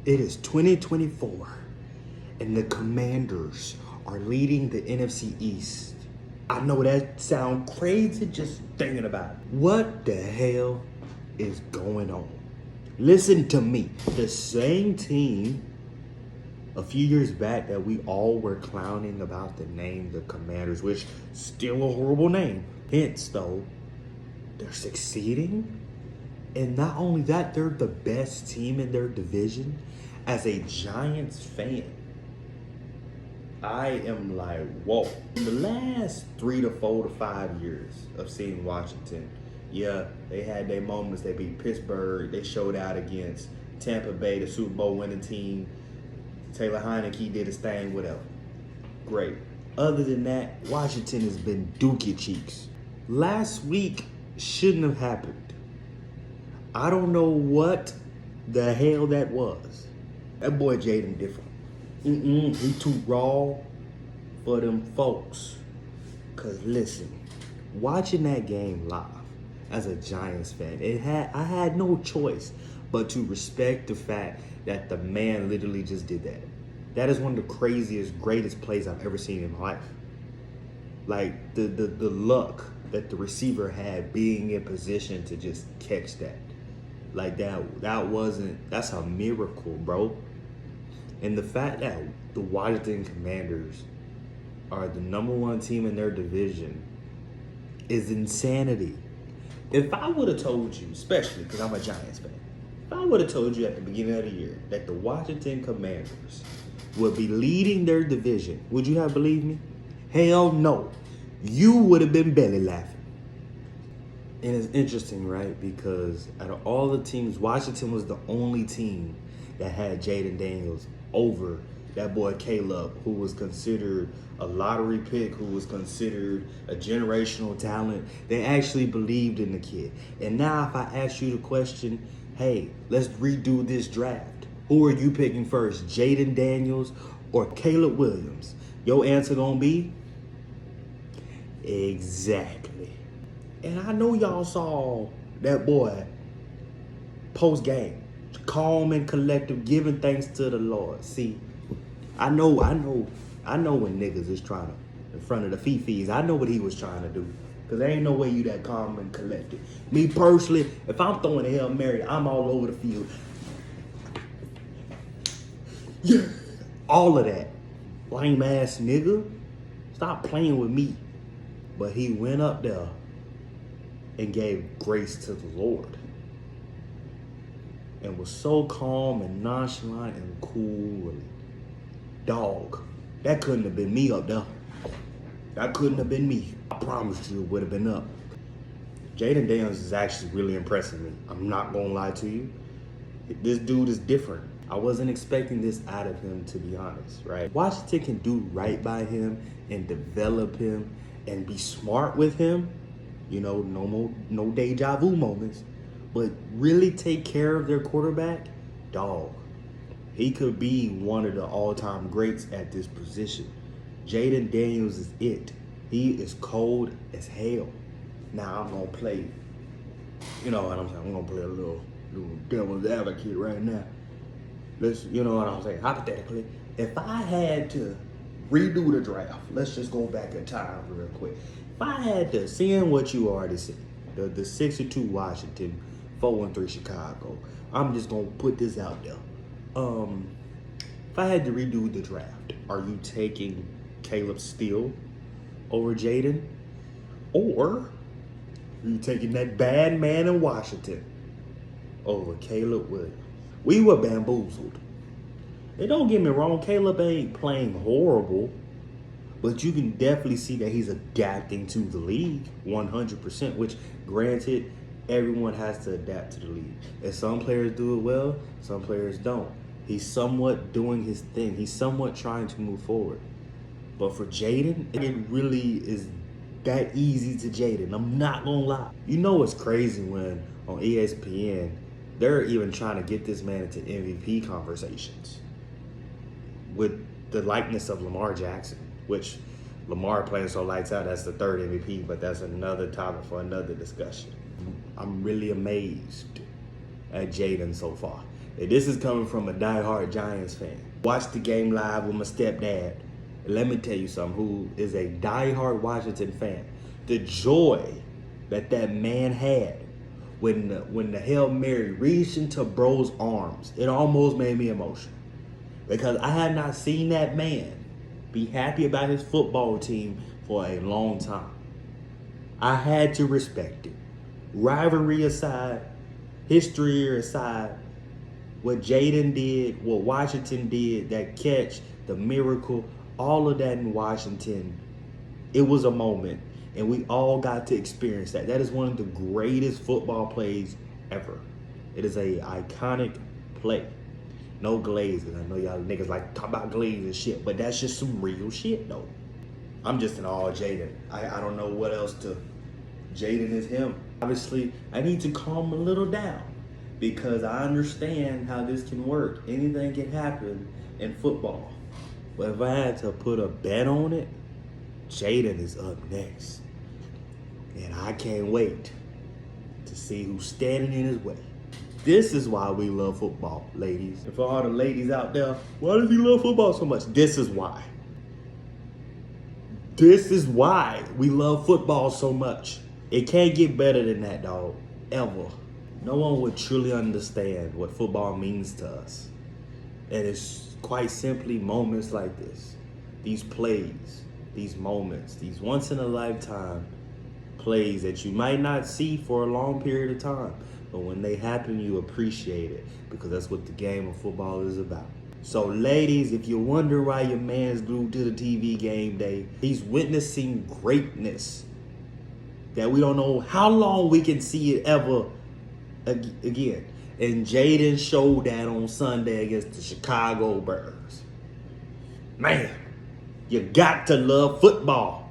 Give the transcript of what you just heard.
It is 2024, and the Commanders are leading the NFC East. I know that sounds crazy just thinking about it. What the hell is going on? Listen to me. The same team a few years back that we all were clowning about the name the Commanders, which still a horrible name. Hence, though, they're succeeding. And not only that, they're the best team in their division. As a Giants fan, I am like, whoa. In the last 3 to 4 to 5 years of seeing Washington, yeah, they had their moments. They beat Pittsburgh. They showed out against Tampa Bay, the Super Bowl winning team. Taylor Heineke did his thing, whatever. Great. Other than that, Washington has been dookie cheeks. Last week shouldn't have happened. I don't know what the hell that was. That boy Jaden different. He too raw for them folks. Cause listen, watching that game live as a Giants fan, I had no choice but to respect the fact that the man literally just did that. That is one of the craziest, greatest plays I've ever seen in my life. Like the luck that the receiver had being in position to just catch that. Like that's a miracle, bro. And the fact that the Washington Commanders are the #1 team in their division is insanity. If I would have told you, especially because I'm a Giants fan, if I would have told you at the beginning of the year that the Washington Commanders would be leading their division, would you have believed me? Hell no. You would have been belly laughing. And it's interesting, right? Because out of all the teams, Washington was the only team that had Jaden Daniels over that boy Caleb, who was considered a lottery pick, who was considered a generational talent. They actually believed in the kid. And now if I ask you the question, hey, let's redo this draft. Who are you picking first, Jaden Daniels or Caleb Williams? Your answer gonna be? Exactly. And I know y'all saw that boy post-game, calm and collective, giving thanks to the Lord. See, I know when niggas is trying to, in front of the Fifis, I know what he was trying to do. Because there ain't no way you that calm and collected. Me personally, if I'm throwing a Hail Mary, I'm all over the field. Yeah, all of that. Lame ass nigga. Stop playing with me. But he went up there and gave grace to the Lord. And was so calm and nonchalant and cool. And dog, that couldn't have been me up there. That couldn't have been me. I promise you it would have been up. Jaden Daniels is actually really impressing me. I'm not gonna lie to you. This dude is different. I wasn't expecting this out of him, to be honest, right? Washington can do right by him and develop him and be smart with him. You know, no deja vu moments. But really take care of their quarterback, dog. He could be one of the all-time greats at this position. Jaden Daniels is it. He is cold as hell. Now I'm gonna play, you know what I'm saying? I'm gonna play a little devil's advocate right now. You know what I'm saying? Hypothetically, if I had to redo the draft, let's just go back in time real quick. If I had to, seeing what you already said, the 6-2 Washington, 4-3 Chicago, I'm just gonna put this out there. If I had to redo the draft, are you taking Caleb Steele over Jaden? Or are you taking that bad man in Washington over Caleb Williams? We were bamboozled. And don't get me wrong, Caleb ain't playing horrible, but you can definitely see that he's adapting to the league 100%, which granted, everyone has to adapt to the league. And some players do it well, some players don't. He's somewhat doing his thing. He's somewhat trying to move forward. But for Jaden, it really is that easy to Jaden. I'm not gonna lie. You know what's crazy when on ESPN, they're even trying to get this man into MVP conversations with the likeness of Lamar Jackson, which Lamar playing so lights out, that's the 3rd MVP, but that's another topic for another discussion. I'm really amazed at Jaden so far. And this is coming from a diehard Giants fan. Watched the game live with my stepdad. And let me tell you something, who is a diehard Washington fan. The joy that man had when the Hail Mary reached into bro's arms, it almost made me emotional. Because I had not seen that man be happy about his football team for a long time. I had to respect it. Rivalry aside, history aside, what Jaden did, what Washington did, that catch, the miracle, all of that in Washington, it was a moment, and we all got to experience that. That is one of the greatest football plays ever. It is a iconic play. No glaze, because I know y'all niggas like talk about glaze and shit, but that's just some real shit though. I'm just in awe of Jaden. I don't know what else to. Jaden is him. Obviously, I need to calm a little down because I understand how this can work. Anything can happen in football. But if I had to put a bet on it, Jaden is up next. And I can't wait to see who's standing in his way. This is why we love football, ladies. And for all the ladies out there, why does he love football so much? This is why. This is why we love football so much. It can't get better than that, dog. Ever. No one would truly understand what football means to us. And it's quite simply moments like this. These plays, these moments, these once-in-a-lifetime plays that you might not see for a long period of time. But when they happen, you appreciate it because that's what the game of football is about. So ladies, if you're wondering why your man's glued to the TV game day, he's witnessing greatness that we don't know how long we can see it ever again. And Jaden showed that on Sunday against the Chicago Bears. Man, you got to love football.